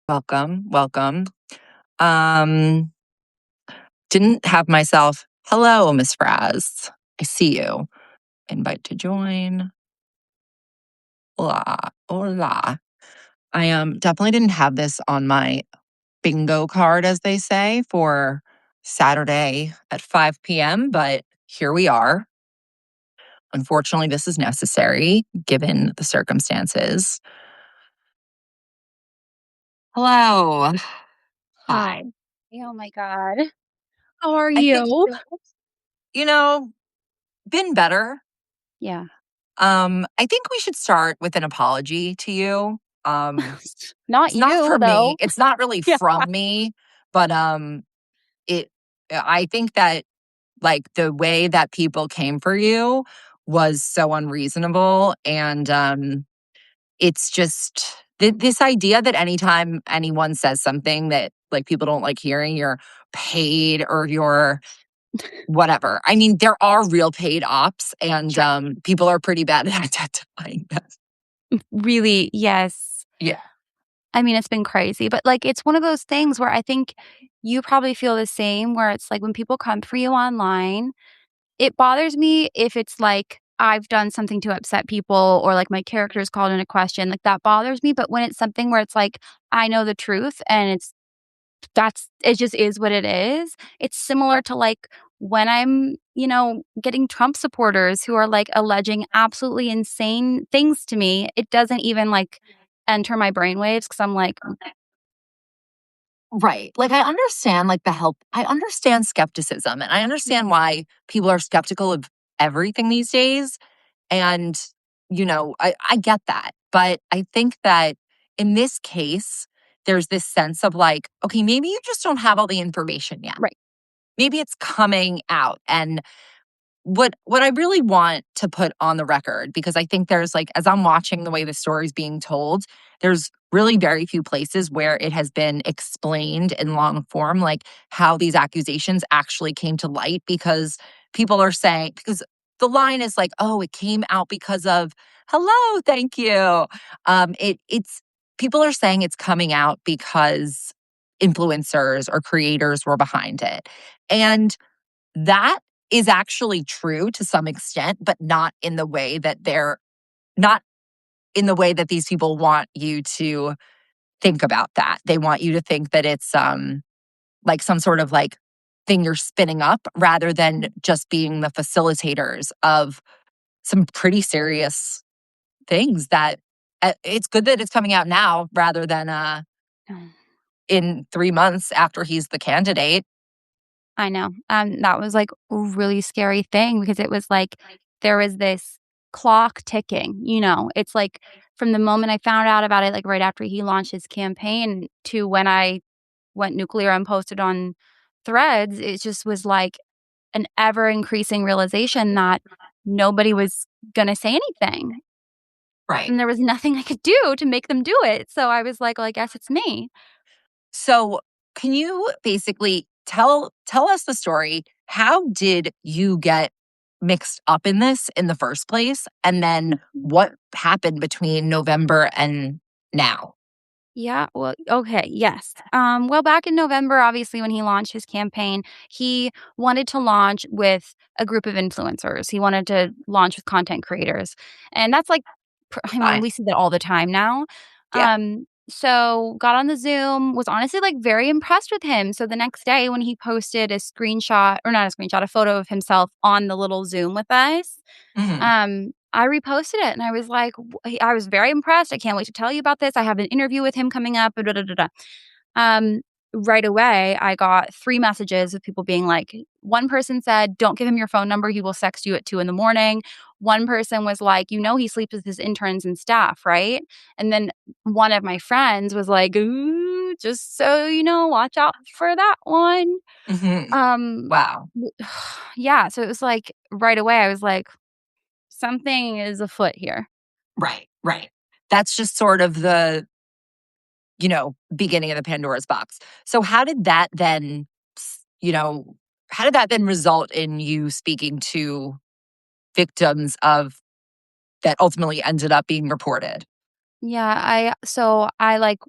Welcome, welcome. Um, didn't have myself. Hello, Miss Fraz. I see you. Invite to join. Hola, hola. I definitely didn't have this on my bingo card, as they say, for Saturday at 5 p.m., but here we are. Unfortunately, this is necessary given the circumstances. Hello. Hi. Hi. Oh my God. How are I think, you? you know, been better. Yeah. I think we should start with an apology to you. Not It's not you, from me. though. It's not really Yeah. from me, but it. I think that like the way that people came for you was so unreasonable, and it's just this idea that anytime anyone says something that like people don't like hearing, you're paid or you're whatever. I mean, there are real paid ops, and Sure. people are pretty bad at identifying them. Really, yes. Yeah. I mean, it's been crazy, but like it's one of those things where I think you probably feel the same, where it's like when people come for you online, it bothers me if it's like I've done something to upset people or like my character is called into question, like that bothers me. But when it's something where it's like I know the truth and it just is what it is. It's similar to, like, when I'm, getting Trump supporters who are, like, alleging absolutely insane things to me. It doesn't even, like, enter my brainwaves because 'cause I'm like, Right. Like, I understand, like, I understand skepticism, and I understand why people are skeptical of everything these days, and, I get that, but I think that in this case, there's this sense of, like, okay, maybe you just don't have all the information yet. Right. Maybe it's coming out, and what I really want to put on the record, because I think there's like, as I'm watching the way the story's being told, there's really very few places where it has been explained in long form, like how these accusations actually came to light. Because people are saying, because the line is like, oh, it came out because of hello, thank you. It's people are saying it's coming out because influencers or creators were behind it. And that is actually true to some extent, but not in the way that these people want you to think about that. They want you to think that it's like some sort of like thing you're spinning up rather than just being the facilitators of some pretty serious things that it's good that it's coming out now rather than in 3 months after he's the candidate. I know. That was, like, a really scary thing because it was like there was this clock ticking, you know? It's like from the moment I found out about it, like, right after he launched his campaign to when I went nuclear and posted on Threads, it just was like an ever increasing realization that nobody was gonna say anything, Right. and there was nothing I could do to make them do it, so I was like, "Well, I guess it's me." So, can you basically tell us the story? How did you get mixed up in this in the first place? And then what happened between November and now? Yeah, well, okay, yes. Well, back in November, obviously, when he launched his campaign, he wanted to launch with a group of influencers. He wanted to launch with content creators. And that's like, I mean, Fine. we see that all the time now. Yeah. So got on the Zoom, was honestly like very impressed with him. So the next day when he posted a screenshot, or not a screenshot, a photo of himself on the little Zoom with us, Hmm. I reposted it and I was like, I was very impressed. I can't wait to tell you about this. I have an interview with him coming up. Da, da, da, da. Um, right away, I got 3 messages of people being like, one person said, "Don't give him your phone number. He will sext you at 2 in the morning." One person was like, he sleeps with his interns and staff, right?" And then one of my friends was like, "Ooh, just so you know, watch out for that one." Hmm. Um, Wow. yeah. So it was like right away, I was like, something is afoot here. Right. Right. That's just sort of the beginning of the Pandora's box. So s- you know, how did that then result in you speaking to victims of that ultimately ended up being reported? Yeah, I like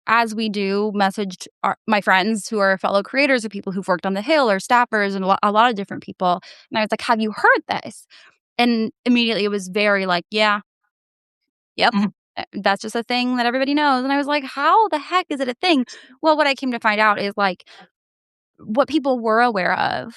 as we do, messaged my friends who are fellow creators or people who've worked on the Hill or staffers and a lot of different people. And I was like, have you heard this? And immediately it was very like, yeah, yep. Mhm. That's just a thing that everybody knows. And I was like, how the heck is it a thing? Well, what I came to find out is like what people were aware of.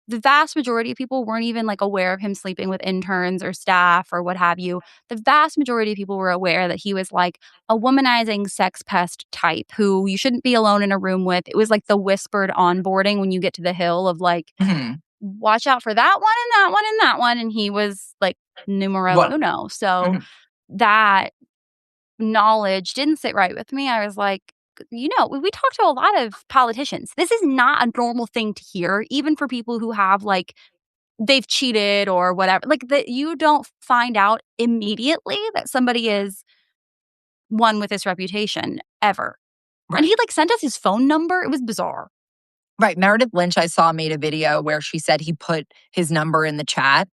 The vast majority of people weren't even like aware of him sleeping with interns or staff or what have you. The vast majority of people were aware that he was like a womanizing sex pest type who you shouldn't be alone in a room with. It was like the whispered onboarding when you get to the Hill of like, Mhm. watch out for that one and that one and that one. And he was like numero What? uno. So Mhm. that knowledge didn't sit right with me. I was like, we talk to a lot of politicians. This is not a normal thing to hear, even for people who have like they've cheated or whatever. Like that you don't find out immediately that somebody is one with this reputation ever. And Right. he like sent us his phone number. It was bizarre. Right. Meredith Lynch, I saw, made a video where she said he put his number in the chat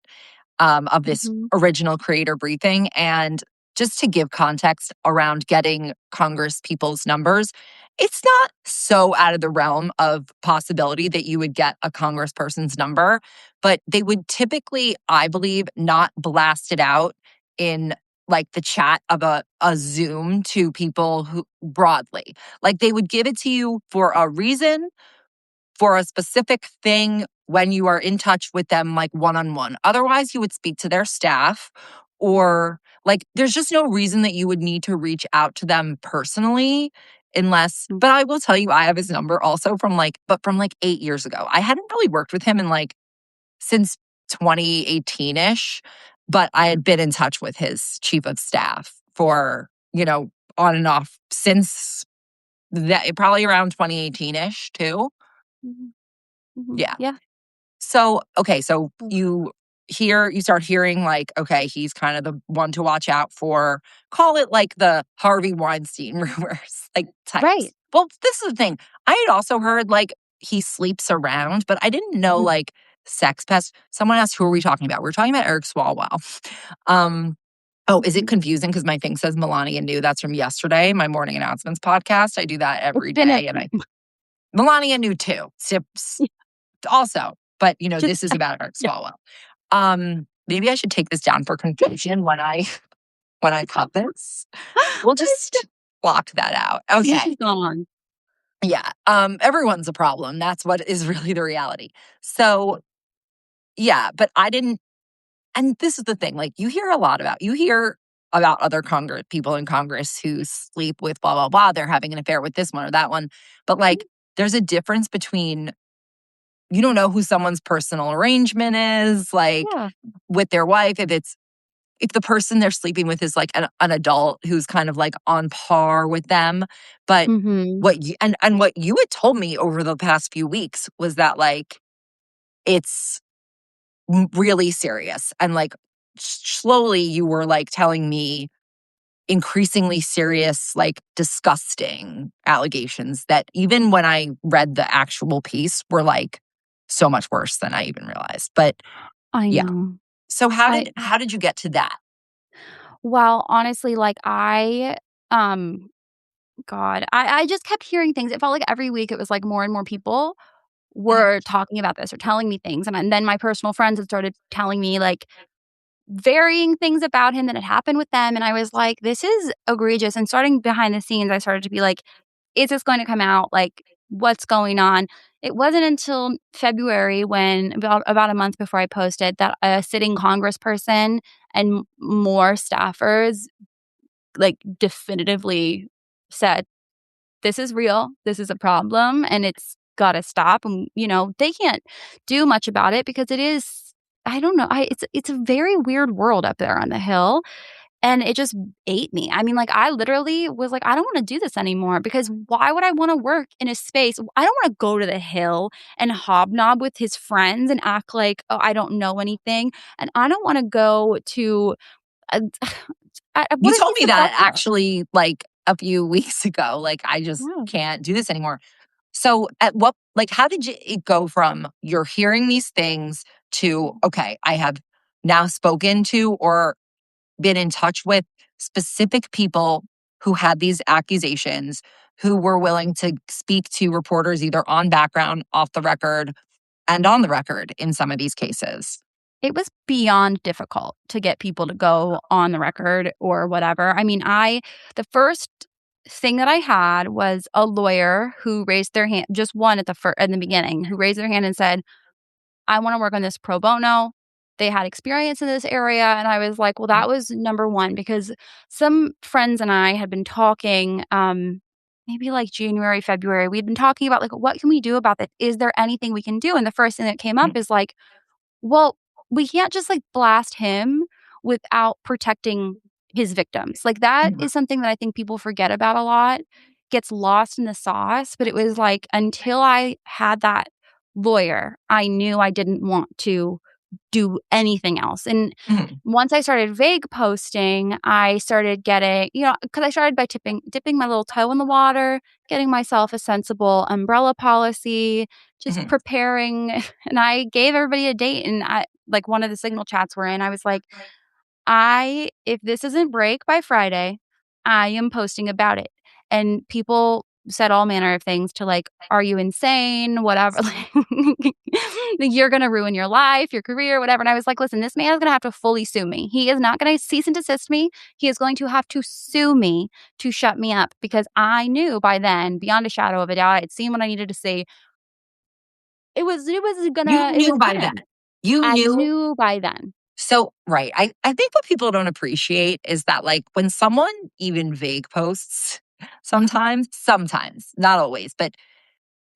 of this Mhm. original creator briefing. And just to give context around getting Congress people's numbers, it's not so out of the realm of possibility that you would get a congressperson's number, but they would typically, I believe, not blast it out in like the chat of a Zoom to people who broadly. Like they would give it to you for a reason, for a specific thing when you are in touch with them, like one on one. Otherwise, you would speak to their staff, or like there's just no reason that you would need to reach out to them personally unless, Mm, but I will tell you, I have his number also from like 8 years ago. I hadn't really worked with him in like since 2018 ish, but I had been in touch with his chief of staff for, on and off since that, probably around 2018 ish too. mhm, mhm. Yeah. Yeah. So, okay, so Mm. you start hearing like, okay, he's kind of the one to watch out for. Call it like the Harvey Weinstein rumors, like Right. types. Well, this is the thing. I had also heard like he sleeps around, but I didn't know Mhm, like sex pest. Someone asked, who are we talking about? We're talking about Eric Swalwell. Um, oh, is it mhm. confusing because my thing says Melania knew? That's from yesterday, my morning announcements podcast. I do that It's every been a day, and I Melania knew too. Sips also, but just this is about Eric yeah. Swalwell. Maybe I should take this down for confusion when I when I cut this. We'll just block that out. Okay. She's gone. Yeah. Everyone's a problem. That's what is really the reality. So yeah, but I didn't, and this is the thing, like you hear about other Congress people in Congress who sleep with blah blah blah. They're having an affair with this one or that one. But Mhm. like there's a difference between you don't know who someone's personal arrangement is, like Yeah. with their wife, if the person they're sleeping with is like an adult who's kind of like on par with them. But Mhm. what you had told me over the past few weeks was that like it's really serious. And like slowly you were like telling me increasingly serious, like disgusting allegations that even when I read the actual piece were like so much worse than I even realized. But I yeah. know. So I how did you get to that? well, honestly, like, um God, I just kept hearing things. It felt like every week it was, like, more and more people Mhm. were talking about this or telling me things, and then my personal friends had started telling me, like, varying things about him that had happened with them, and I was like, "This is egregious," and starting behind the scenes, I started to be like, "Is this going to come out? Like, what's going on?" It wasn't until February when about a month before I posted that a sitting congressperson and more staffers, like, definitively said, "This is real, this is a problem, and it's gotta stop," and, they can't do much about it because it is I don't know, it's a very weird world up there on the Hill, and it just ate me. I mean, like, I literally was like, "I don't wanna do this anymore," because why would I wanna work in a space I don't wanna go to the Hill and hobnob with his friends and act like, "Oh, I don't know anything," and I don't wanna go to a You what if told he's me the that butler? actually like a few weeks ago. Like I just Yeah. can't do this anymore. So how did it go from you're hearing these things to, okay, I have now spoken to or been in touch with specific people who had these accusations, who were willing to speak to reporters either on background, off the record, and on the record in some of these cases. It was beyond difficult to get people to go on the record or whatever. I mean, the first thing that I had was a lawyer who raised their hand, just one in the beginning, who raised their hand and said, "I wanna work on this pro bono." They had experience in this area, and I was like, "Well, that was number 1," because some friends and I had been talking, maybe, like, January, February, we'd been talking about, like, "What can we do about this? Is there anything we can do?" And the first thing that came up is like, well, we can't just, like, blast him without protecting his victims. Like, that Mhm. is something that I think people forget about a lot, gets lost in the sauce, but it was like, until I had that lawyer, I knew I didn't want to do anything else. And Mhm. once I started vague posting, I started getting, because I started by dipping my little toe in the water, getting myself a sensible umbrella policy, just Mhm. preparing. And I gave everybody a date. And like one of the signal chats we're in, I was like, if this isn't break by Friday, I am posting about it. And people said all manner of things to like, are you insane? Whatever. Like, you're going to ruin your life, your career, whatever. And I was like, listen, this man is going to have to fully sue me. He is not going to cease and desist me. He is going to have to sue me to shut me up because I knew by then, beyond a shadow of a doubt, I had seen what I needed to see. You It was knew by then. coming. You I knew. knew by then. So, right. I think what people don't appreciate is that, like, when someone even vague posts, sometimes, not always, but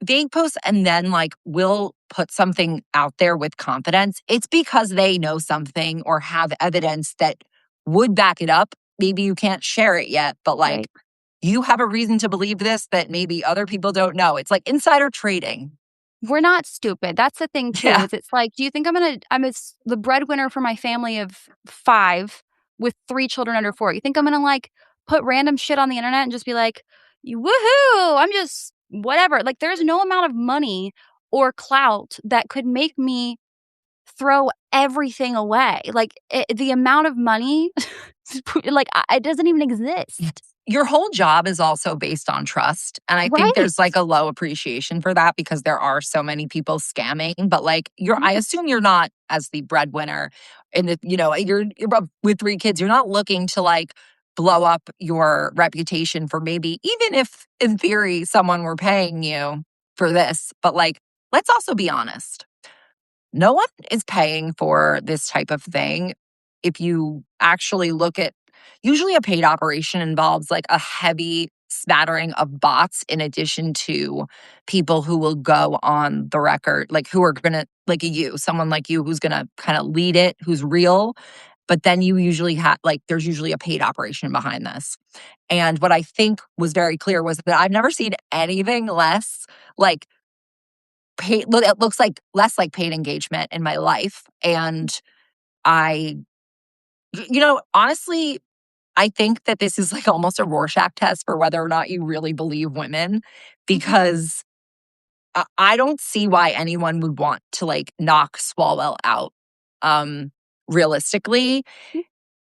vague posts and then, like, will put something out there with confidence, it's because they know something or have evidence that would back it up. Maybe you can't share it yet, but, like, Right. you have a reason to believe this that maybe other people don't know. It's like insider trading. We're not stupid. That's the thing too, Yeah. is it's like, do you think the breadwinner for my family of 5 with 3 children under 4. You think I'm gonna, like, put random shit on the internet and just be like, "You woohoo, I'm just whatever." Like, there's no amount of money or clout that could make me throw everything away. Like, the amount of money, like, it doesn't even exist. Your whole job is also based on trust, and I think Right. there's, like, a low appreciation for that because there are so many people scamming, but, like, I Yeah. assume you're not as the breadwinner in the you're up with 3 kids, you're not looking to, like, blow up your reputation for maybe even if, in theory, someone were paying you for this, but, like, let's also be honest. No one is paying for this type of thing. If you actually look at usually a paid operation involves like a heavy smattering of bots in addition to people who will go on the record, like who are gonna like someone like you who's gonna kind of lead it, who's real. But then you usually have like there's usually a paid operation behind this. And what I think was very clear was that I've never seen anything less like it looks like less like paid engagement in my life, and I honestly, I think that this is, like, almost a Rorschach test for whether or not you really believe women, Mhm. because I don't see why anyone would want to, like, knock Swalwell out, um, realistically.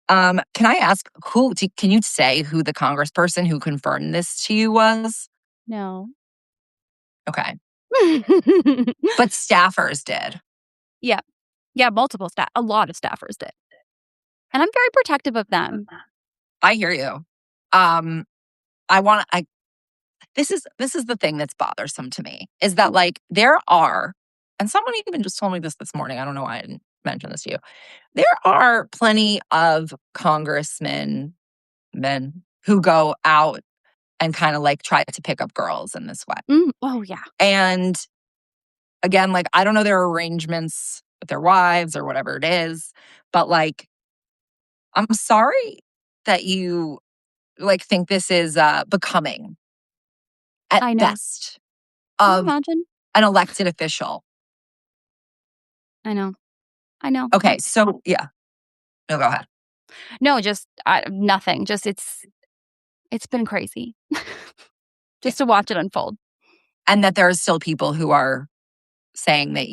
Can I ask can you say who the congressperson who confirmed this to you was? No. Okay. But staffers did. Yeah. Yeah, multiple staff a lot of staffers did, and I'm very protective of them. I hear you. Um, I wanna I this is the thing that's bothersome to me, is that, like, there are and someone even just told me this morning, I don't know why I didn't mention this to you. There are plenty of men who go out and kinda, like, try to pick up girls in this way. Oh, yeah. And, again, like, I don't know their arrangements with their wives or whatever it is, but, like, I'm sorry that you, like, think this is, becoming, at I know. best, Can you of imagine? an elected official. I know. I know. Okay, so yeah. No, go ahead. No, just, nothing. Just it's been crazy Yeah. just to watch it unfold. And that there are still people who are saying that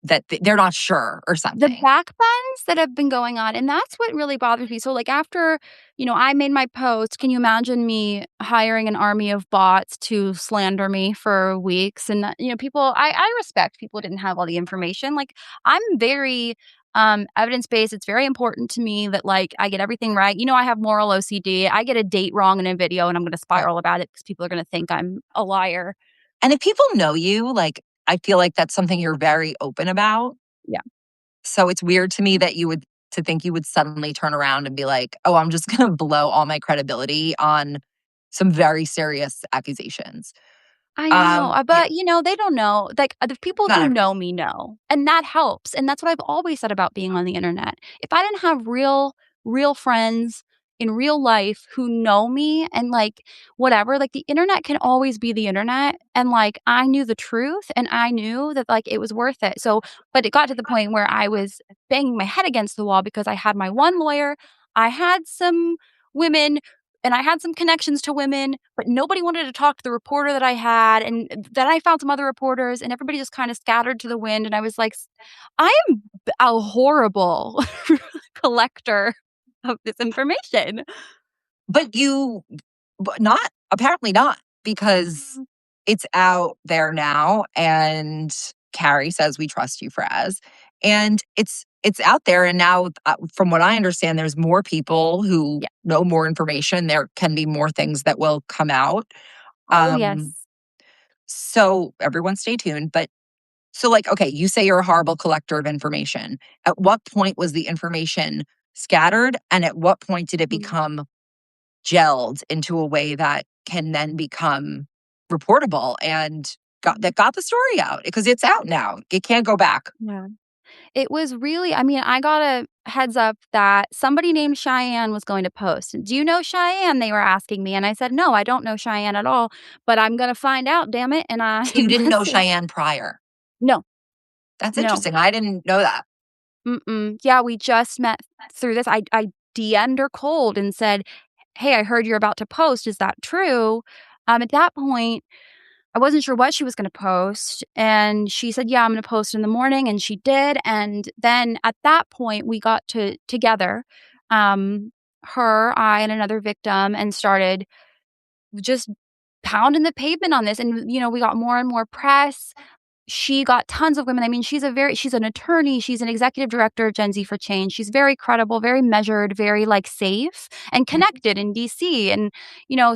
that they're not sure or The something. backbends that have been going on, and that's what really bothers me. So, like, after, I made my post, can you imagine me hiring an army of bots to slander me for weeks? And, people I respect people didn't have all the information. Like, I'm very, evidence-based. It's very important to me that, like, I get everything right. I have moral OCD. I get a date wrong in a video, and I'm gonna Right. spiral about it because people are gonna think I'm a liar. And if people know you, like, I feel like that's something you're very open about. Yeah. So it's weird to me that to think you would suddenly turn around and be like, "Oh, I'm just gonna blow all my credibility on some very serious accusations." I know, Yeah, but, they don't know. Like, the people not who everyone. know me know, and that helps, and that's what I've always said about being on the internet. If I didn't have real friends in real life who know me and, like, whatever, like, the internet can always be the internet, and, like, I knew the truth, and I knew that, like, it was worth it. So but it got to the point where I was banging my head against the wall because I had my one lawyer, I had some women and I had some connections to women, but nobody wanted to talk to the reporter that I had, and then I found some other reporters, and everybody just kinda scattered to the wind, and I was like, I am a horrible collector of this information." But not apparently not, because it's out there now, and Carrie says, "We trust you, Fraz." And it's out there, and now, from what I understand, there's more people who Yeah. know more information. There can be more things that will come out. Oh, Um, yes. so everyone stay tuned. But so, like, okay, you say you're a horrible collector of information. At what point was the information scattered? And at what point did it Mm. become gelled into a way that can then become reportable and got the story out? Because it's out now. It can't go back. Yeah. It was really I got a heads up that somebody named Cheyenne was going to post. "Do you know Cheyenne?" They were asking me, and I said, "No, I don't know Cheyenne at all, but I'm gonna find out, damn it," and I So you didn't know messaged. Cheyenne prior. No, That's no. interesting. I didn't know that. Mm-mm. Yeah, we just met through this. I DM'd her cold and said, "Hey, I heard you're about to post. Is that true?" At that point, I wasn't sure what she was gonna post, and she said, "Yeah, I'm gonna post in the morning," and she did, and then at that point, we got together, um, her, I, and another victim, and started just pounding the pavement on this, and, we got more and more press. She got tons of women. I mean, she's an attorney, she's an executive director of Gen Z for Change. She's very credible, very measured, very, like, safe and Mhm, connected in DC, and,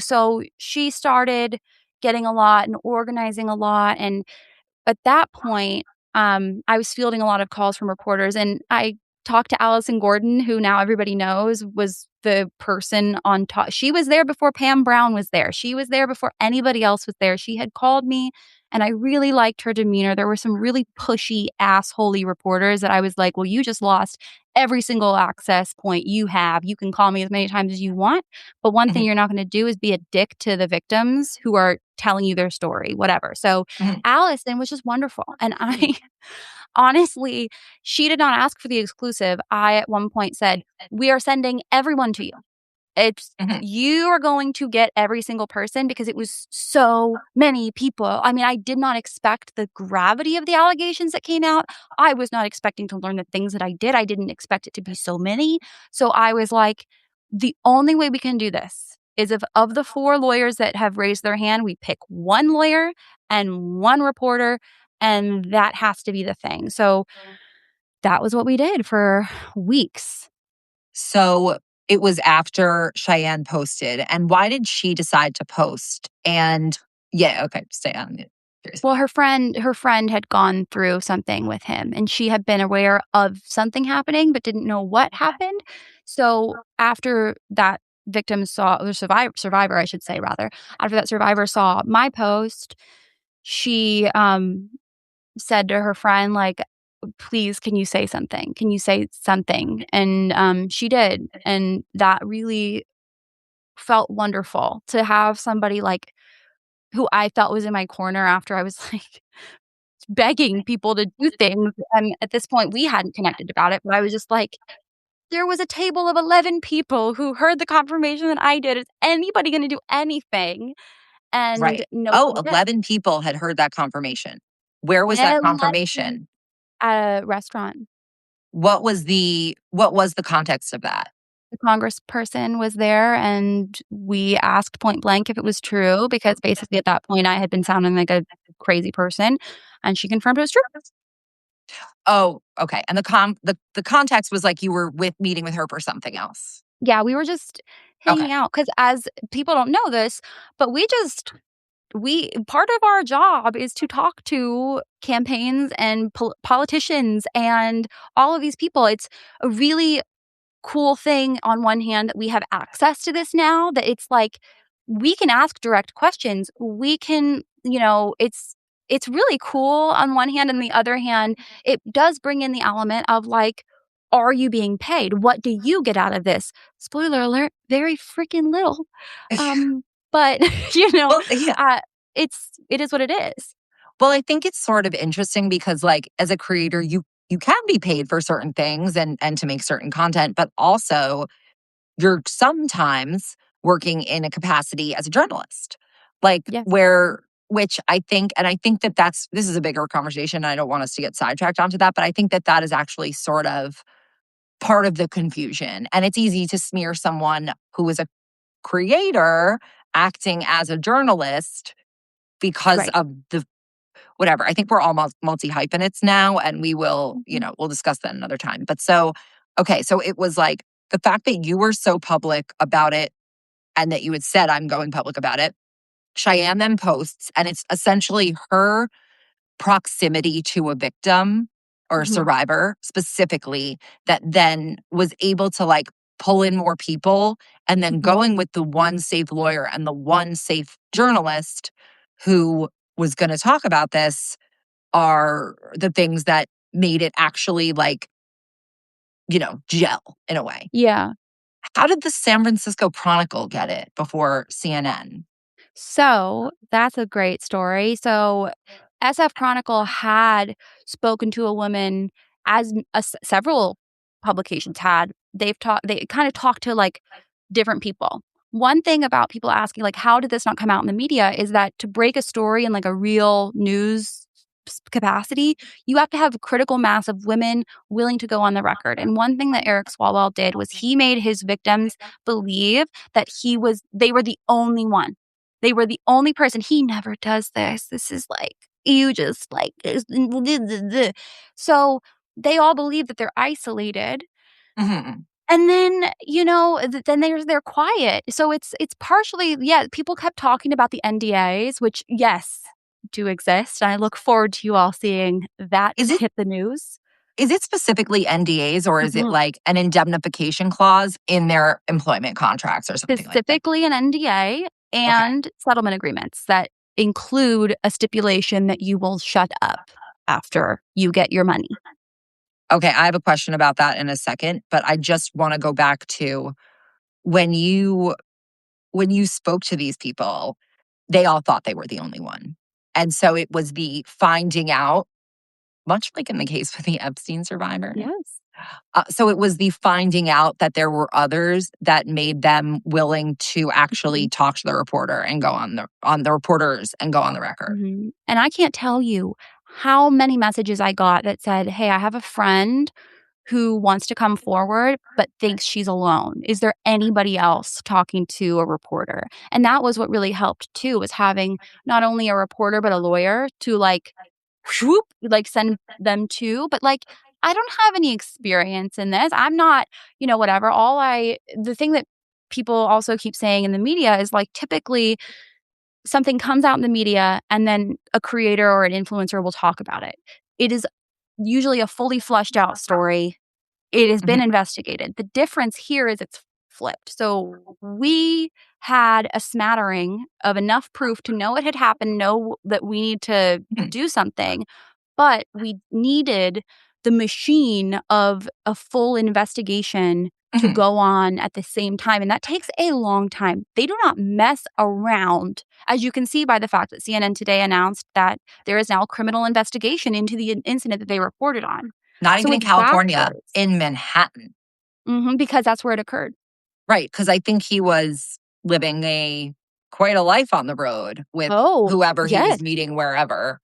so she started getting a lot and organizing a lot, and at that point, I was fielding a lot of calls from reporters, and I talked to Allison Gordon, who now everybody knows was the person on top. She was there before Pam Brown was there. She was there before anybody else was there. She had called me, and I really liked her demeanor. There were some really pushy, assholey reporters that I was like, "Well, you just lost every single access point you have. You can call me as many times as you want, but one thing mhm, you're not gonna do is be a dick to the victims who are telling you their story," whatever. So mhm. Allison was just wonderful, and I honestly, she did not ask for the exclusive. I, at one point, said, "We are sending everyone to you. It's Mhm. you are going to get every single person," because it was so many people. I mean, I did not expect the gravity of the allegations that came out. I was not expecting to learn the things that I did. I didn't expect it to be so many. So I was like, "The only way we can do this is if of the 4 lawyers that have raised their hand, we pick 1 lawyer and 1 reporter, and that has to be the thing." So that was what we did for weeks. So it was after Cheyenne posted. And why did she decide to post? And yeah, okay, stay on it. Curious Well, about her friend had gone through something with him, and she had been aware of something happening, but didn't know what happened. So, after that victim saw or survivor, I should say, rather, after that survivor saw my post, she, said to her friend, like, "Please, can you say something? Can you say something?" And, she did, and that really felt wonderful to have somebody, like, who I felt was in my corner after I was, like, begging people to do things, and at this point, we hadn't connected about it, but I was just like, "There was a table of 11 people who heard the confirmation that I did. Is anybody gonna do anything?" And Right. Oh, nobody did. 11 people had heard that confirmation. Where was that 11 confirmation? at a restaurant. What was the context of that? The congressperson was there, and we asked point blank if it was true because basically at that point I had been sounding like a crazy person, and she confirmed it was true. Oh, okay, and the context was, like, you were meeting with her for something else. Yeah, we were just Okay. hanging out because as people don't know this, but we part of our job is to talk to campaigns and politicians and all of these people. It's a really cool thing on one hand that we have access to this now, that it's like we can ask direct questions. We can, it's really cool on one hand, and the other hand, it does bring in the element of like, are you being paid? What do you get out of this? Spoiler alert, very freaking little. But you know, Well, yeah. uh, it is what it is. Well, I think it's sort of interesting because, like, as a creator, you can be paid for certain things and to make certain content, but also you're sometimes working in a capacity as a journalist. Like, Yes. where which I think that this is a bigger conversation, and I don't want us to get sidetracked onto that, but I think that that is actually sort of part of the confusion, and it's easy to smear someone who is a creator acting as a journalist because Right. of the whatever. I think we're all multi-hyphenates now, and we will, Mhm. we'll discuss that another time. But so, okay, so it was like the fact that you were so public about it and that you had said, I'm going public about it. Cheyenne then posts, and it's essentially her proximity to a victim or a Mhm. survivor specifically that then was able to like pull in more people and then Mhm. going with the one safe lawyer and the one safe journalist who was going to talk about this are the things that made it actually like, gel in a way. Yeah. How did the San Francisco Chronicle get it before CNN? So, that's a great story. So, SF Chronicle had spoken to a woman as several publications had. They kind of talked to, like, different people. One thing about people asking, like, "How did this not come out in the media?" is that to break a story in, like, a real news capacity, you have to have a critical mass of women willing to go on the record, and one thing that Eric Swalwell did was he made his victims believe that they were the only one. They were the only person. He never does this. This is like, you just like, so they all believe that they're isolated. Mhm. And then, then they're quiet. So it's partially, yeah, people kept talking about the NDAs, which, yes, do exist. And I look forward to you all seeing that Is it hit the news. is it specifically NDAs or is it Mhm. like an indemnification clause in their employment contracts or something like that? Specifically an NDA Okay. and settlement agreements that include a stipulation that you will shut up after you get your money. Okay, I have a question about that in a second, but I just want to go back to when you when you spoke to these people, they all thought they were the only one. And so it was the finding out, much like in the case with the Epstein survivor. Yes. So it was the finding out that there were others that made them willing to actually Mhm. talk to the reporter and go on the reporters and go on the record. Mhm. And I can't tell you how many messages I got that said, "Hey, I have a friend who wants to come forward but thinks she's alone. Is there anybody else talking to a reporter?" And that was what really helped too, was having not only a reporter but a lawyer to like whoop, like send them to. But like, I don't have any experience in this. I'm not, whatever. The thing that people also keep saying in the media is like typically something comes out in the media and then a creator or an influencer will talk about it. It is usually a fully fleshed out story. It has been Mhm, investigated. The difference here is it's flipped. So we had a smattering of enough proof to know it had happened, know that we need to mhm, do something, but we needed the machine of a full investigation to mhm. go on at the same time, and that takes a long time. They do not mess around, as you can see by the fact that CNN today announced that there is now a criminal investigation into the incident that they reported on. Not So even in it's California, backwards. in Manhattan. Because that's where it occurred. Right, because I think he was living quite a life on the road with Oh, whoever he yes. was meeting wherever.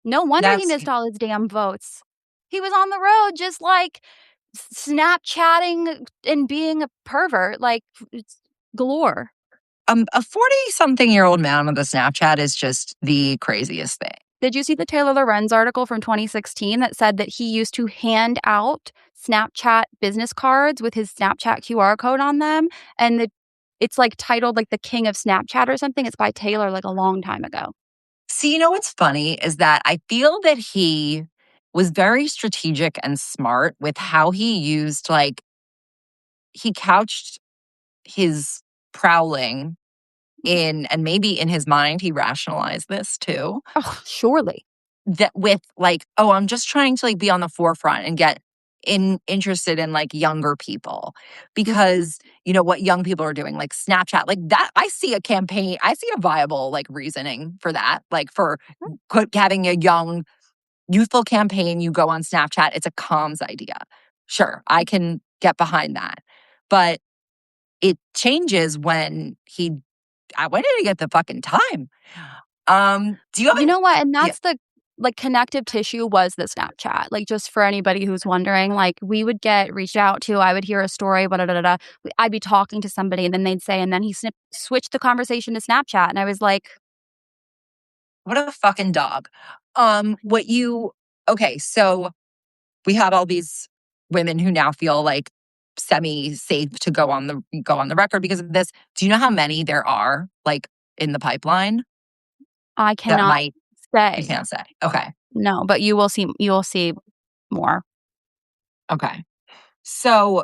No wonder he That's missed all his damn votes. He was on the road just like Snapchatting and being a pervert, like it's galore. A 40-something-year-old man with a Snapchat is just the craziest thing. Did you see the Taylor Lorenz article from 2016 that said that he used to hand out Snapchat business cards with his Snapchat QR code on them? And it's like titled like the King of Snapchat or something. It's by Taylor like a long time ago. See, you know what's funny is that I feel that he was very strategic and smart with how he used, like, he couched his prowling in, and maybe in his mind, he rationalized this too, Oh, surely. that with like, oh, I'm just trying to like be on the forefront and get interested in like younger people Mhm. because you know what young people are doing, like Snapchat, like that. I see a campaign, I see a viable like reasoning for that, like for having a young youthful campaign. You go on Snapchat, it's a comms idea. Sure, I can get behind that, but it changes when when did he get the fucking time? Do you have You an know what? And yeah, that's the like connective tissue was the Snapchat. Like just for anybody who's wondering, like we would get reached out to. I would hear a story, blah, blah, blah, blah. I'd be talking to somebody, and then they'd say, and then he switched the conversation to Snapchat, and I was like, what a fucking dog. What you okay, so we have all these women who now feel like semi-safe to go on the record because of this. Do you know how many there are, like, in the pipeline I that cannot might you say can't say? Okay. no, but you will see more. Okay. So,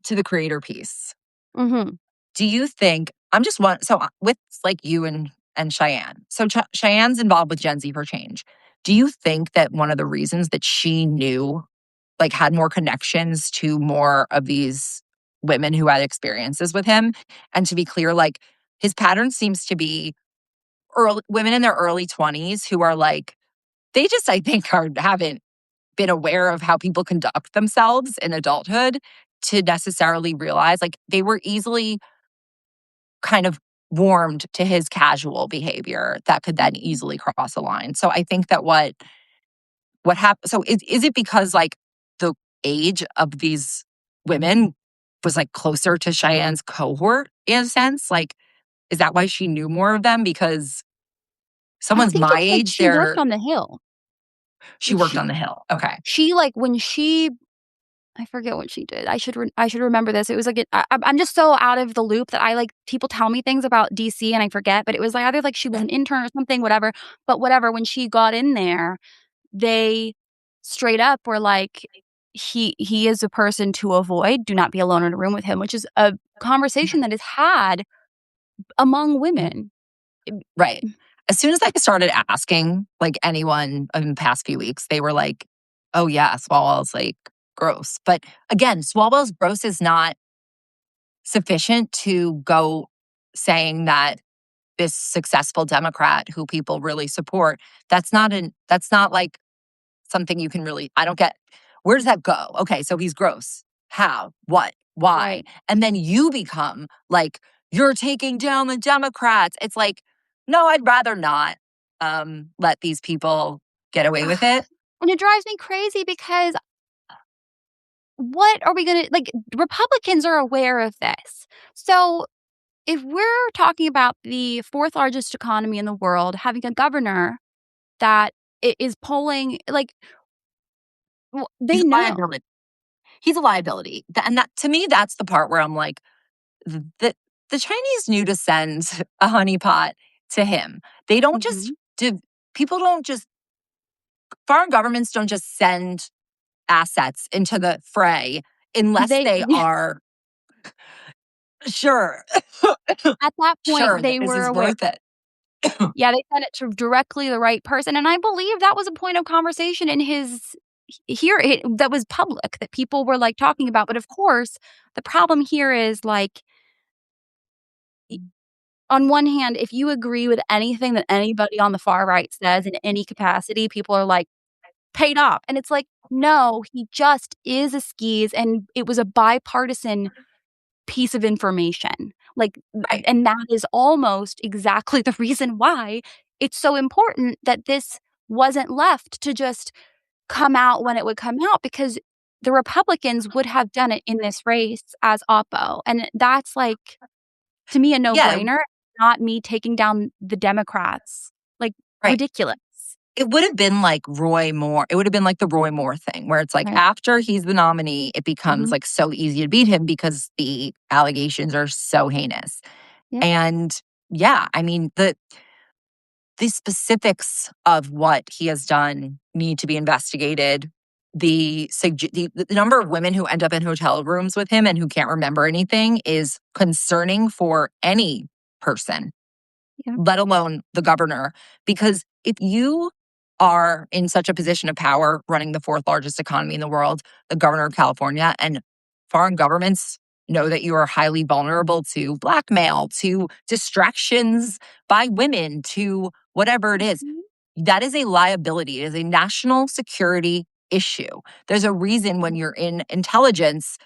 to the creator piece, Hmm. do you think I'm just one so with like you and Cheyenne. So Cheyenne's involved with Gen Z for Change. Do you think that one of the reasons that she knew like had more connections to more of these women who had experiences with him, and to be clear, like his pattern seems to be early women in their early 20s who are like they just I think are haven't been aware of how people conduct themselves in adulthood to necessarily realize like they were easily kind of warmed to his casual behavior that could then easily cross a line. So I think that what happened so is it because like the age of these women was like closer to Cheyenne's cohort in a sense? Like, is that why she knew more of them? Because I someone's think my it's like age, she worked they're on the Hill. she Like worked on the Hill. Okay. she like when she I forget what she did. I should remember this. It was like I'm just so out of the loop that I like people tell me things about DC and I forget. But it was like either like she was an intern or something, whatever. But whatever. When she got in there, they straight up were like, he is a person to avoid. Do not be alone in a room with him, which is a conversation that is had among women. Right. As soon as I started asking like anyone in the past few weeks, they were like, oh yeah, Swalwell's like gross. But again, Swalwell's gross is not sufficient to go saying that this successful Democrat who people really support, that's not like something you can really I don't get where does that go? Okay, so he's gross. How? What? Why? Right. And then you become like, you're taking down the Democrats. It's like, no, I'd rather not let these people get away with it. And it drives me crazy because what are we gonna like? Republicans are aware of this. So if we're talking about the fourth largest economy in the world, having a governor that is polling like He's they a know. liability. He's a liability. And that to me, that's the part where I'm like, the Chinese knew to send a honeypot to him. They don't just Mhm. do people don't just foreign governments don't just send assets into the fray unless They they are sure at that point sure that they this were is aware. worth it. Yeah, they sent it to directly the right person, and I believe that was a point of conversation in his that was public that people were like talking about. But of course, the problem here is like on one hand, if you agree with anything that anybody on the far right says in any capacity, people are like, "Paid off." And it's like, "No, he just is a skis, and it was a bipartisan piece of information." Like, Right. and that is almost exactly the reason why it's so important that this wasn't left to just come out when it would come out because the Republicans would have done it in this race as Oppo. And that's like, to me, a Yeah, no-brainer, not me taking down the Democrats. Like, right. ridiculous. It would have been like Roy Moore. It would have been like the Roy Moore thing where it's like Right. after he's the nominee, it becomes Mhm. like so easy to beat him because the allegations are so heinous. Yep. And yeah, I mean, the specifics of what he has done need to be investigated. The number of women who end up in hotel rooms with him and who can't remember anything is concerning for any person, Yeah. let alone the governor. Because if you are in such a position of power running the fourth largest economy in the world, the governor of California, and foreign governments know that you are highly vulnerable to blackmail, to distractions by women, to whatever it is, Mhm. that is a liability. It is a national security issue. There's a reason when you're in intelligence,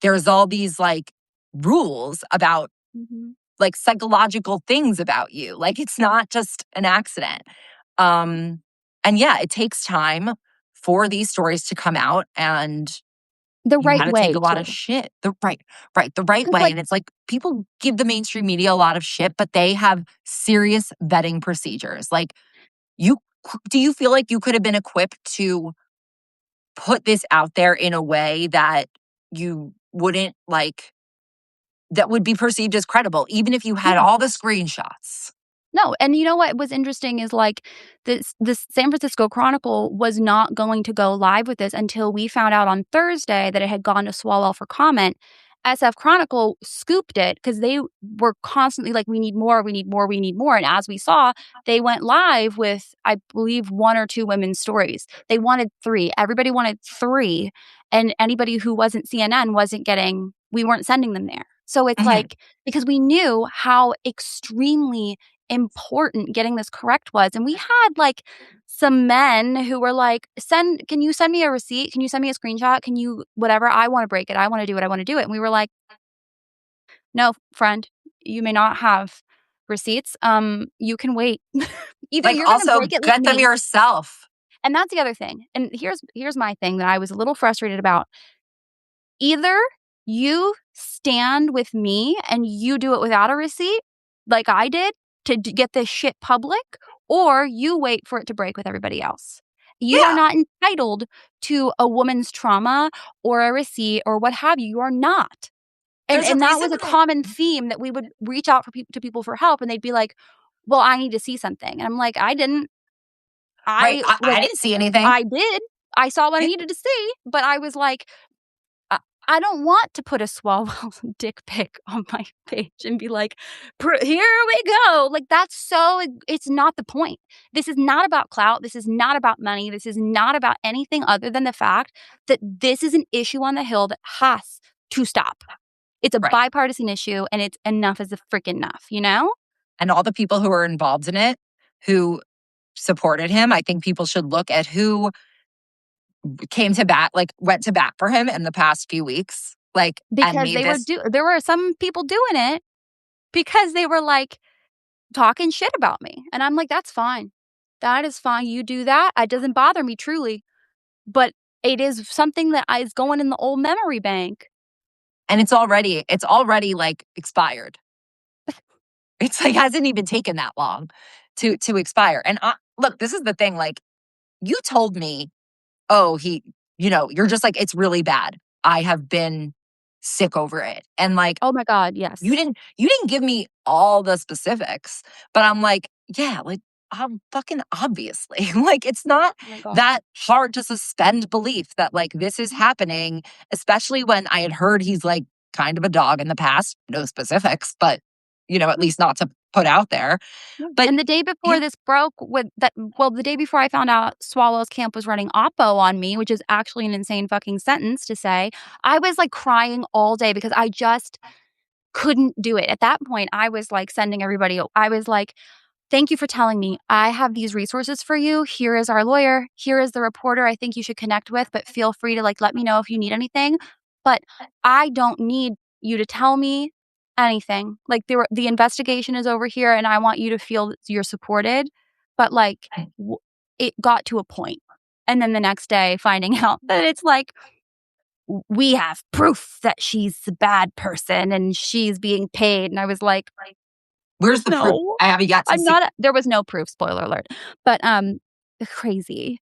there's all these like rules about Mhm. like psychological things about you. Like it's not just an accident. Um and yeah, it takes time for these stories to come out and The you right gotta take way a lot too. of shit the right 'Cause, way. like, And it's like people give the mainstream media a lot of shit, but they have serious vetting procedures. Like you do you feel like you could have been equipped to put this out there in a way that you wouldn't like that would be perceived as credible, even if you had yeah. all the screenshots? No, and you know what was interesting is, like, this San Francisco Chronicle was not going to go live with this until we found out on Thursday that it had gone to Swalwell for comment. SF Chronicle scooped it because they were constantly like, "We need more, we need more, we need more," and as we saw, they went live with, I believe, 1 or 2 women's stories. They wanted 3. Everybody wanted 3, and anybody who wasn't CNN wasn't getting we weren't sending them there. So it's Mhm, like because we knew how extremely important getting this correct was. And we had like some men who were like, can you send me a receipt? Can you send me a screenshot? Can you, whatever? I want to break it. I want to do it. I want to do it. And we were like, no, friend, you may not have receipts. You can wait. Either like, you're going to also break it with get them me. yourself. And that's the other thing. And here's my thing that I was a little frustrated about. Either you stand with me and you do it without a receipt, like I did, to get this shit public, or you wait for it to break with everybody else. You are Yeah, not entitled to a woman's trauma or a receipt or what have you. You are not. And there's a and that reason was a that common theme that we would reach out for to people for help, and they'd be like, "Well, I need to see something." And I'm like, "I didn't. right, I I like didn't see anything. I did. I saw what I Yeah, needed to see, but I was like, I I don't want to put a Swalwell dick pic on my page and be like, Here we go." Like, that's so it's not the point. This is not about clout. This is not about money. This is not about anything other than the fact that this is an issue on the Hill that has to stop. It's a right, bipartisan issue, and it's enough is a freaking enough, you know? and all the people who were involved in it, who supported him, I think people should look at who came to bat, like, went to bat for him in the past few weeks, like, and Because made this there were some people doing it because they were, like, talking shit about me, and I'm like, "That's fine. That is fine. You do that. It doesn't bother me truly, but it is something that is going in the old memory bank." and it's already, like, expired. It's, like, hasn't even taken that long to expire, and I look, this is the thing, like, you told me, "Oh, you're just like, it's really bad. I have been sick over it." And, like, Oh my god, You yes. didn't you didn't give me all the specifics, but I'm like, yeah, like, fucking obviously. Like, it's not Oh my god. that hard to suspend belief that, like, this is happening, especially when I had heard he's, like, kind of a dog in the past. No specifics, but, at least not to put out there. Yeah, But and the day before yeah, this broke with that well, the day before I found out Swallow's camp was running Oppo on me, which is actually an insane fucking sentence to say, I was, like, crying all day because I just couldn't do it. At that point, I was, like, sending everybody I was like, "Thank you for telling me. I have these resources for you. Here is our lawyer. Here is the reporter I think you should connect with, but feel free to, like, let me know if you need anything. But I don't need you to tell me anything. Like, the investigation is over here, and I want you to feel that you're supported." But, like, w it got to a point, And then the next day finding out that it's like, we have proof that she's a bad person and she's being paid. And I was like, Where's the proof? no, I have yet to I'm see. not. There was no proof, spoiler alert. But crazy.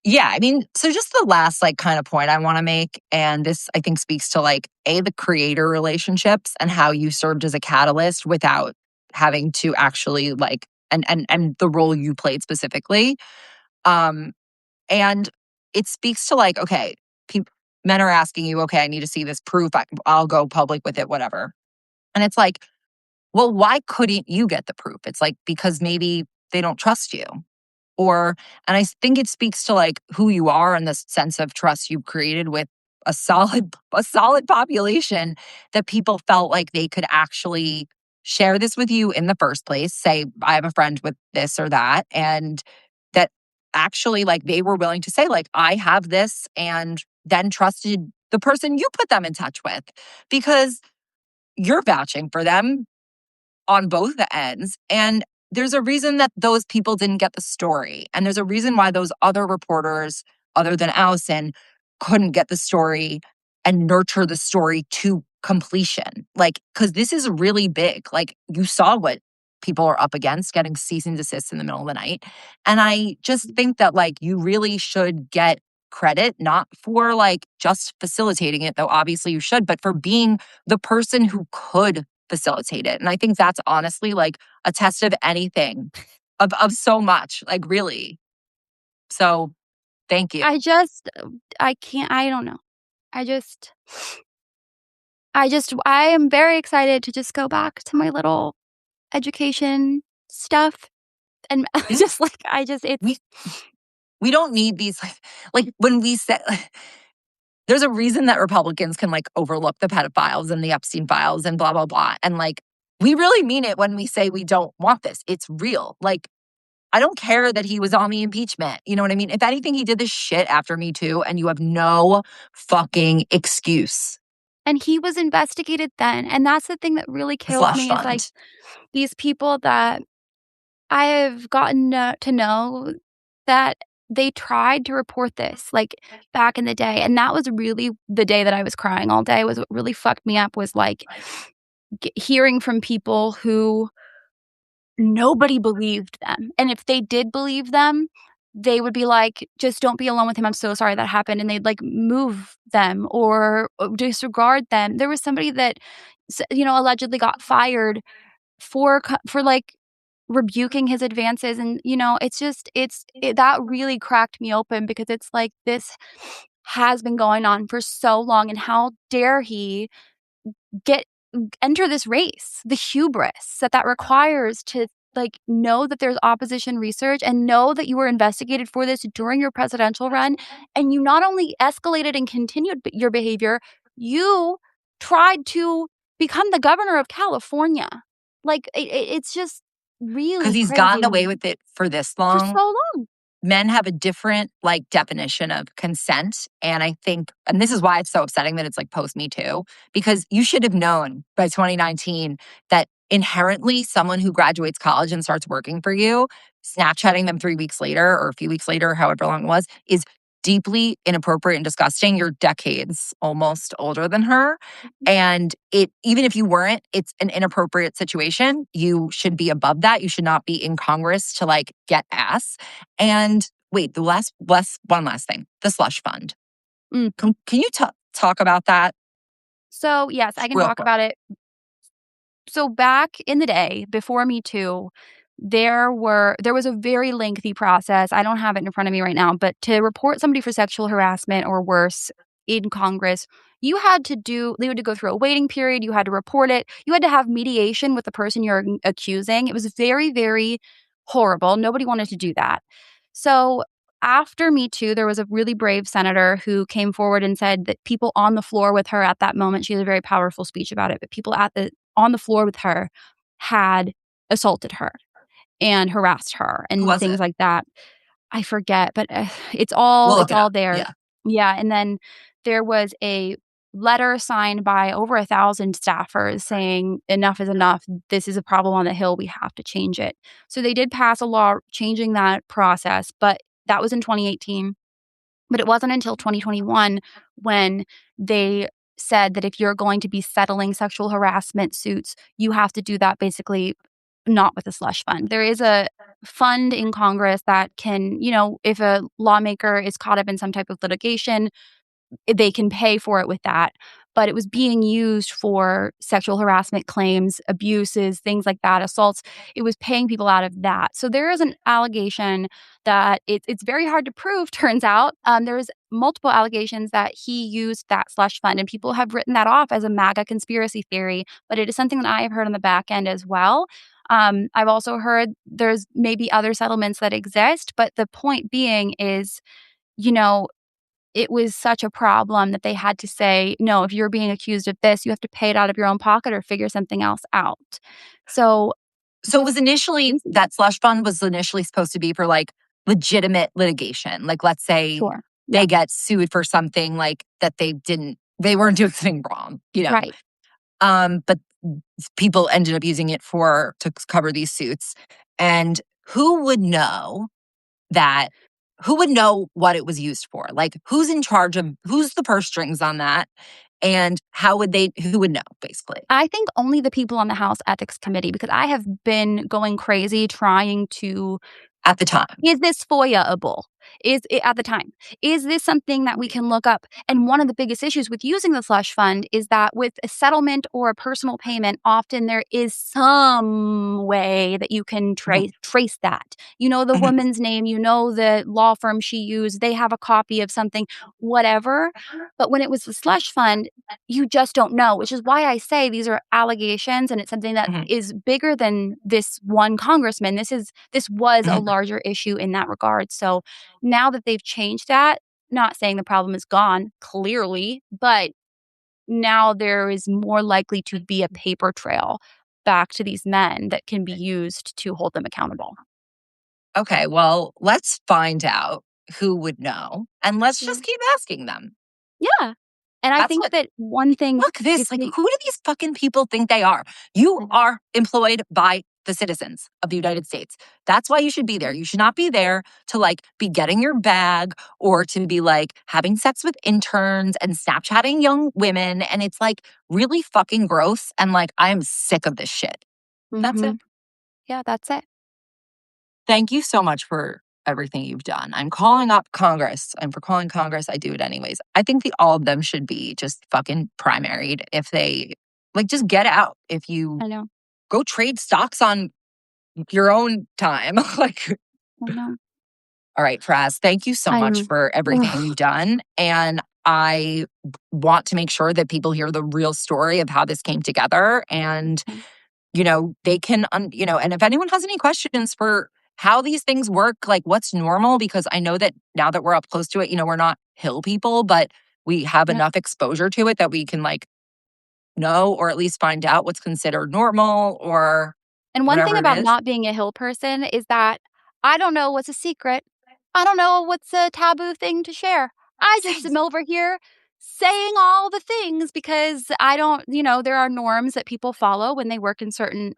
Yeah, I mean, so just the last like kind of point I want to make, and this I think speaks to like the creator relationships and how you served as a catalyst without having to actually like and the role you played specifically. Um, and it speaks to like, okay, peop men are asking you, okay, I need to see this proof. I'll go public with it, whatever. And it's like, well, why couldn't you get the proof? It's like because maybe they don't trust you. Or and I think it speaks to, like, who you are and the sense of trust you've created with a solid population that people felt like they could actually share this with you in the first place, say, "I have a friend with this or that," and that actually, like, they were willing to say, like, "I have this," and then trusted the person you put them in touch with because you're vouching for them on both the ends. And there's a reason that those people didn't get the story. And there's a reason why those other reporters, other than Allison, couldn't get the story and nurture the story to completion. Like, because this is really big. Like, you saw what people are up against getting cease and desist in the middle of the night. And I just think that, like, you really should get credit, not for like just facilitating it, though obviously you should, but for being the person who could facilitate it. And I think that's honestly like a test of anything, of so much, like really. So thank you. I just, I can't, I don't know. I am very excited to just go back to my little education stuff. And This just like, we we don't need these like when we said there's a reason that Republicans can like overlook the pedophiles and the Epstein files and blah blah blah. And like we really mean it when we say we don't want this. It's real. Like I don't care that he was on the impeachment. You know what I mean? If anything, he did this shit after Me Too, and you have no fucking excuse. and he was investigated then. And that's the thing that really The kills slush me is like fund. these people that I have gotten to know that they tried to report this like back in the day. And that was really the day that I was crying all day. Was what really fucked me up was like hearing from people who nobody believed them. And if they did believe them, they would be like, just don't be alone with him. I'm so sorry that happened. And they'd like move them or disregard them. There was somebody that, allegedly got fired for like rebuking his advances. And, that really cracked me open because it's like this has been going on for so long. And how dare he get enter this race, the hubris that requires to like know that there's opposition research and know that you were investigated for this during your presidential run, and you not only escalated and continued your behavior, you tried to become the governor of California. Like it's just Because really he's crazy gotten to away me with it for this for long. so long. Men have a different like definition of consent. And I think, and this is why it's so upsetting that it's like post Me Too, because you should have known by 2019 that inherently someone who graduates college and starts working for you, Snapchatting them 3 weeks later or a few weeks later, however long it was, is deeply inappropriate and disgusting. You're decades almost older than her. And it, even if you weren't, it's an inappropriate situation. You should be above that. You should not be in Congress to like get ass. And wait, one last thing, the slush fund. Mm. Can you talk about that So yes, I can real talk quick? about it. So back in the day, before Me Too, there was a very lengthy process. I don't have it in front of me right now, but to report somebody for sexual harassment or worse in Congress, they had to go through a waiting period, you had to report it, you had to have mediation with the person you're accusing. It was very, very horrible. Nobody wanted to do that. So after Me Too, there was a really brave senator who came forward and said that people on the floor with her at that moment, she had a very powerful speech about it, but people on the floor with her had assaulted her and harassed her Who and was things it? like that. I forget, but We'll look it's it up. all there. Yeah. Yeah, and then there was a letter signed by over 1,000 staffers saying enough is enough. This is a problem on the Hill. We have to change it. So they did pass a law changing that process, but That was in 2018. But it wasn't until 2021 when they said that if you're going to be settling sexual harassment suits, you have to do that basically not with a slush fund. There is a fund in Congress that can, if a lawmaker is caught up in some type of litigation, they can pay for it with that. But it was being used for sexual harassment claims, abuses, things like that, assaults. It was paying people out of that. So there is an allegation that it's very hard to prove, turns out. There's multiple allegations that he used that slush fund, and people have written that off as a MAGA conspiracy theory. But it is something that I have heard on the back end as well. I've also heard there's maybe other settlements that exist, but the point being is, you know, it was such a problem that they had to say, "No, if you're being accused of this, you have to pay it out of your own pocket or figure something else out." So, So it was just initially crazy. that slush fund was initially supposed to be for like legitimate litigation. Like, let's say Sure. they Yep. get sued for something like that they weren't doing something wrong. Right. But people ended up using it to cover these suits. And who would know that? Who would know what it was used for? Like, who's in charge of who's the purse strings on that? And who would know, basically, I think only the people on the House Ethics Committee, because I have been going crazy trying to. at the time? Is this FOIA-able? Is it at the time? Is this something that we can look up? And one of the biggest issues with using the slush fund is that with a settlement or a personal payment, often there is some way that you can Mhm, trace that. You know the mhm, woman's name, you know the law firm she used, they have a copy of something, whatever. But when it was the slush fund, you just don't know, which is why I say these are allegations, and it's something that mhm, is bigger than this one congressman. This was a mhm. larger issue in that regard. So now that they've changed that, not saying the problem is gone, clearly, but now there is more likely to be a paper trail back to these men that can be used to hold them accountable. Okay, well, let's find out who would know, and let's Yeah. just keep asking them. Yeah. And I That's think what that one thing, Look, if this, like, we who do these fucking people think they are? You are employed by the citizens of the United States. That's why you should be there. You should not be there to, like, be getting your bag or to be, like, having sex with interns and Snapchatting young women, and it's, like, really fucking gross, and, like, I am sick of this shit. That's it. Mhm. Yeah, that's it. Thank you so much for everything you've done. I'm calling up Congress. I'm for calling Congress. I do it anyways. I think all of them should be just fucking primaried if they like just get out. If you I know. go trade stocks on your own time. Like, I know. all right, Fraz, thank you so much I'm for everything ugh. you've done. And I want to make sure that people hear the real story of how this came together. And they can, and if anyone has any questions for how these things work, like what's normal, because I know that now that we're up close to it, we're not hill people, but we have Yep. enough exposure to it that we can like know or at least find out what's considered normal or And one thing whatever it about is. not being a hill person is that I don't know what's a secret. I don't know what's a taboo thing to share. I just Same. am over here saying all the things because I don't, there are norms that people follow when they work in certain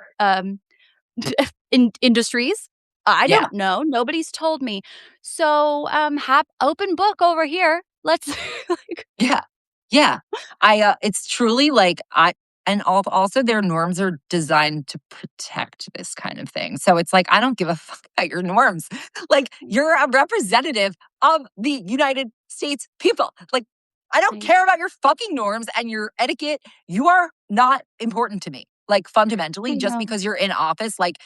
industries. I Yeah. don't know. Nobody's told me. So, have open book over here. Let's like, Yeah. Yeah. It's truly like also their norms are designed to protect this kind of thing. So it's like, I don't give a fuck about your norms. Like, you're a representative of the United States people. Like, I don't I care about your fucking norms and your etiquette. You are not important to me. Like, fundamentally, just know. because you're in office, like,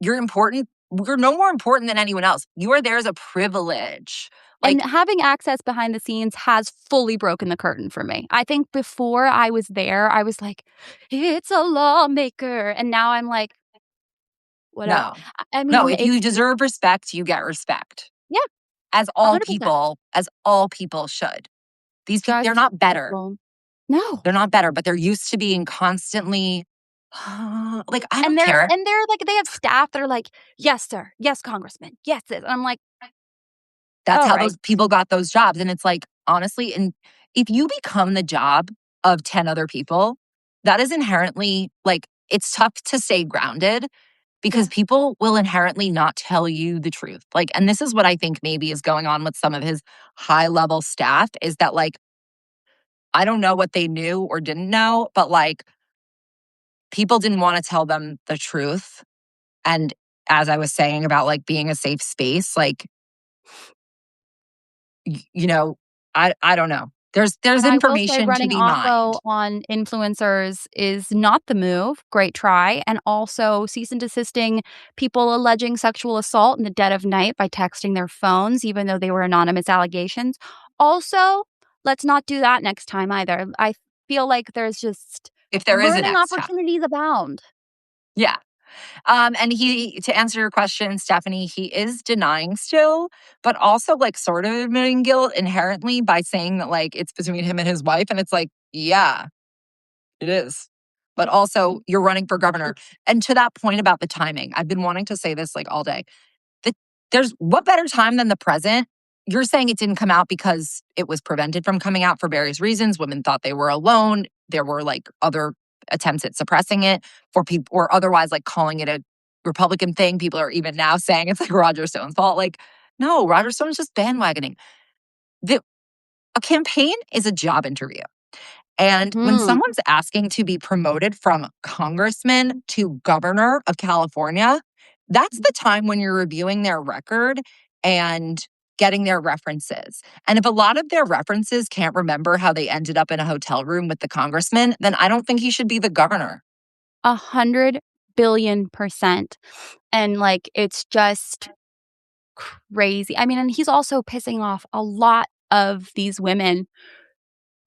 you're important. You're no more important than anyone else. You are there as a privilege. And Like, having access behind the scenes has fully broken the curtain for me. I think before I was there, I was like, "It's a lawmaker," and now I'm like, "Whatever." no. I No, mean, if you deserve respect, you get respect. yeah, As all 100%. people, should. These people, they're Drives not better. people. No. They're not better, but they're used to being constantly, like, I And don't they're care. and they're like they have staff that are like, "Yes, sir. Yes, congressman. Yes, sis." And I'm like, That's how "Alright." those people got those jobs. And it's like, honestly, and if you become the job of 10 other people, that is inherently like, it's tough to stay grounded. because people will inherently not tell you the truth. Like, and this is what I think maybe is going on with some of his high level staff is that, like, I don't know what they knew or didn't know, but like people didn't want to tell them the truth. And as I was saying about like being a safe space, like, you know, I don't know. There's And I will say information to running be mined. Oppo on influencers is not the move. Great try. And also cease and desisting people alleging sexual assault in the dead of night by texting their phones, even though they were anonymous allegations. Also, let's not do that next time either. I feel like there's just If there is a learning next time. opportunities abound. Yeah. And to answer your question, Stephanie, he is denying still, but also like sort of admitting guilt inherently by saying that like it's between him and his wife. And it's like, yeah, it is. But also you're running for governor. And to that point about the timing, I've been wanting to say this like all day. The, there's what better time than the present? You're saying it didn't come out because it was prevented from coming out for various reasons. Women thought they were alone. There were like other attempts at suppressing it for people or otherwise like calling it a Republican thing. People are even now saying it's like Roger Stone's fault. Like, no, Roger Stone's just bandwagoning. The, a campaign is a job interview. And when Mhm. someone's asking to be promoted from congressman to governor of California, that's the time when you're reviewing their record and getting their references. And if a lot of their references can't remember how they ended up in a hotel room with the congressman, then I don't think he should be the governor. 100 billion%. And like, it's just crazy. I mean, and he's also pissing off a lot of these women.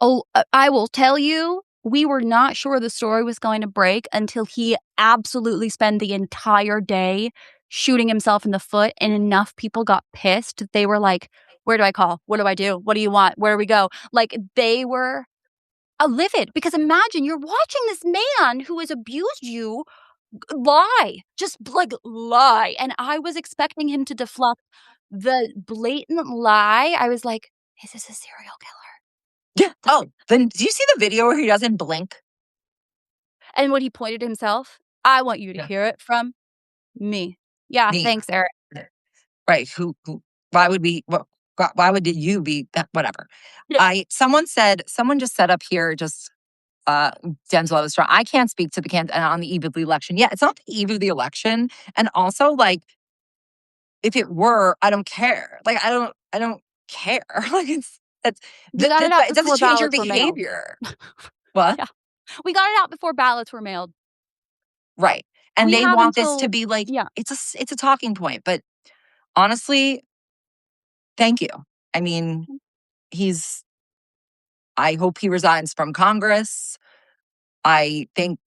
Oh, I will tell you, we were not sure the story was going to break until he absolutely spent the entire day shooting himself in the foot, and enough people got pissed that they were like, "Where do I call? What do I do? What do you want? Where do we go?" Like, they were livid because imagine you're watching this man who has abused you lie, just like lie, and I was expecting him to deflect the blatant lie. I was like, "Is this a serial killer?" Yeah. Oh, then do you see the video where he doesn't blink? And when he pointed himself, "I want you to Yeah. hear it from me." Yeah, Me. thanks, Eric. Right. Why would we, why would you be, whatever. Yeah. Someone just said up here, just Denzel was strong. I can't speak to the on the eve of the election. Yeah, it's not the eve of the election. And also, like, if it were, I don't care. Like, I don't care. Like, it's We got it out it doesn't before change your ballots were mailed. behavior. What? Yeah. We got it out before ballots were mailed. Right. And We they have want this to until be like yeah. it's a talking point. But honestly, thank you. I mean, he's. I hope he resigns from Congress. I think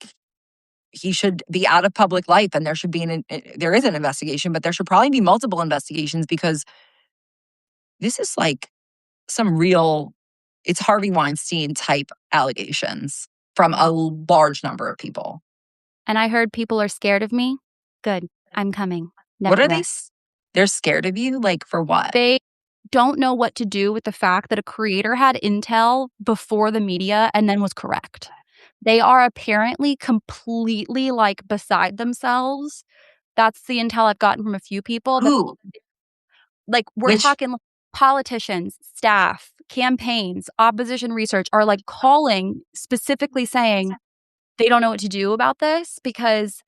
he should be out of public life, and there should be there is an investigation, but there should probably be multiple investigations because this is like some real, it's Harvey Weinstein type allegations from a large number of people. And I heard people are scared of me. Good. I'm coming. What Never are they? rest. They're scared of you? Like for what? They don't know what to do with the fact that a creator had intel before the media and then was correct. They are apparently completely, like, beside themselves. That's the intel I've gotten from a few people that, Who? like, we're Which? talking politicians, staff, campaigns, opposition research are, like, calling specifically saying they don't know what to do about this because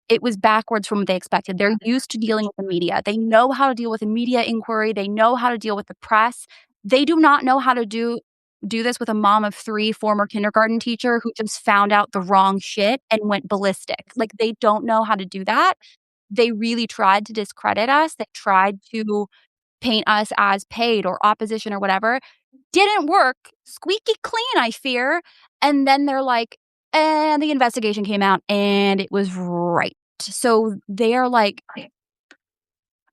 it was backwards from what they expected. They're used to dealing with the media. They know how to deal with a media inquiry. They know how to deal with the press. They do not know how to do this with a mom of 3 former kindergarten teacher who just found out the wrong shit and went ballistic. Like, they don't know how to do that. They really tried to discredit us. They tried to paint us as paid or opposition or whatever. Didn't work. Squeaky clean, I fear. And then they're like, and the investigation came out and it was right. So they're like, they're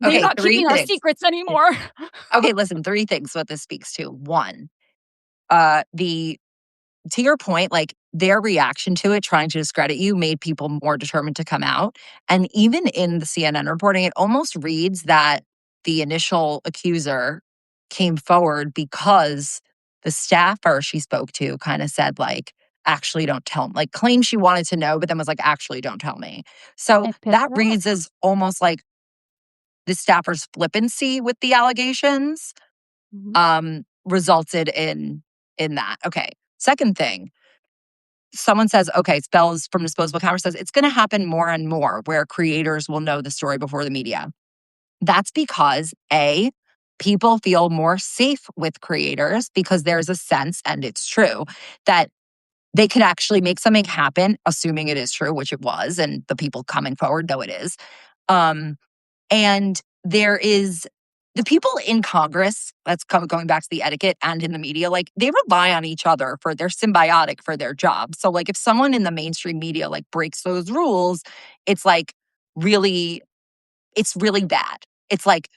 Okay, not three keeping our things. secrets anymore. Okay, listen, three things what this speaks to. One, the to your point, like their reaction to it, trying to discredit you, made people more determined to come out. And even in the CNN reporting, it almost reads that the initial accuser came forward because the staffer she spoke to kind of said, like, actually don't tell me. Like claimed she wanted to know, but then was like, actually don't tell me. So It pissed that her off. reads as almost like the staffer's flippancy with the allegations Mhm. resulted in that. Okay. Second thing, someone says, okay, Spells from Disposable Camera says it's going to happen more and more where creators will know the story before the media. That's because A, people feel more safe with creators because there's a sense, and it's true, that they could actually make something happen, assuming it is true, which it was, and the people coming forward know it is. Um, and there is the people in Congress, going back to the etiquette and in the media, like they rely on each other for their symbiotic for their job. So like if someone in the mainstream media like breaks those rules, it's like really, it's really bad. It's like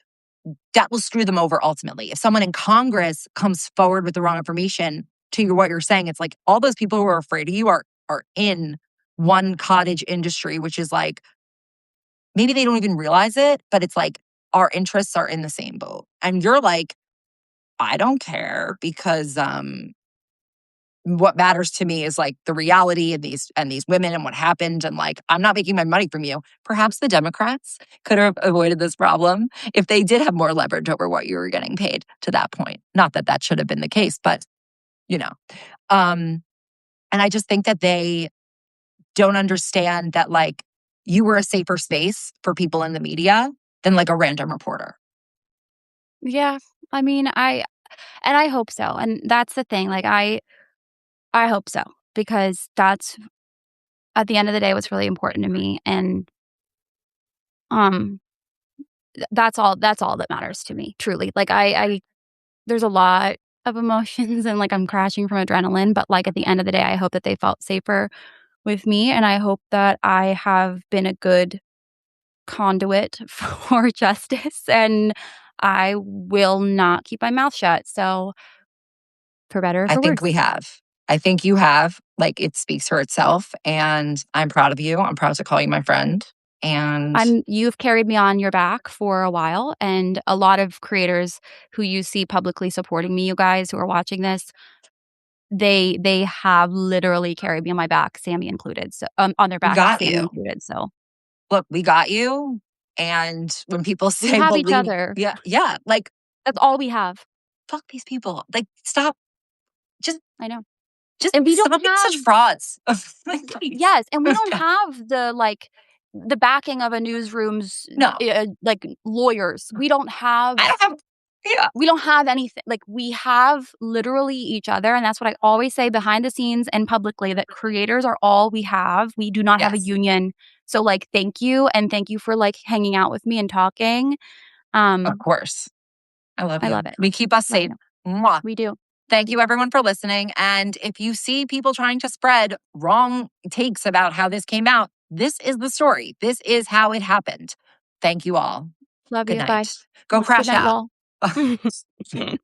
that will screw them over ultimately. If someone in Congress comes forward with the wrong information to what you're saying, it's like all those people who are afraid of you are in one cottage industry, which is like maybe they don't even realize it, but it's like our interests are in the same boat. And you're like, I don't care because what matters to me is like the reality of these women and what happened. And like, I'm not making my money from you. Perhaps the Democrats could have avoided this problem if they did have more leverage over what you were getting paid to that point. Not that that should have been the case, but you know. Um, and I just think that they don't understand that like you were a safer space for people in the media than like a random reporter. Yeah. I mean, I hope so. And that's the thing. Like I hope so because that's at the end of the day what's really important to me and um that's all that matters to me, truly. Like I there's a lot of emotions and like I'm crashing from adrenaline, but like at the end of the day I hope that they felt safer with me and I hope that I have been a good conduit for justice and I will not keep my mouth shut. So for better or I for think we worse. have. I think you have. Like it speaks for itself. And I'm proud of you. I'm proud to call you my friend. And You've carried me on your back for a while, and a lot of creators who you see publicly supporting me, you guys who are watching this, they have literally carried me on my back, Sammy included, so on their we back, got Sammy you. included, so Look, we got you. And when people we say, have well, each leave, other. yeah, yeah, like, That's all we have. fuck these people. Like, stop. Just, I know. just And we don't stop being have such frauds. Like, please. yes, and we don't have the, like, the backing of a newsroom's, No, like, lawyers. I don't have, yeah, We don't have anything. Like, we have literally each other, and that's what I always say behind the scenes and publicly, that creators are all we have. We do not have a yes, union. So, like, thank you, and thank you for, like, hanging out with me and talking. of Um, course. I love I you. love it. We keep us I safe. know. Mwah. We do. Thank you, everyone, for listening. And if you see people trying to spread wrong takes about how this came out, this is the story. This is how it happened. Thank you all. Love Good you. Bye. night. Go Good crash night, out. y'all.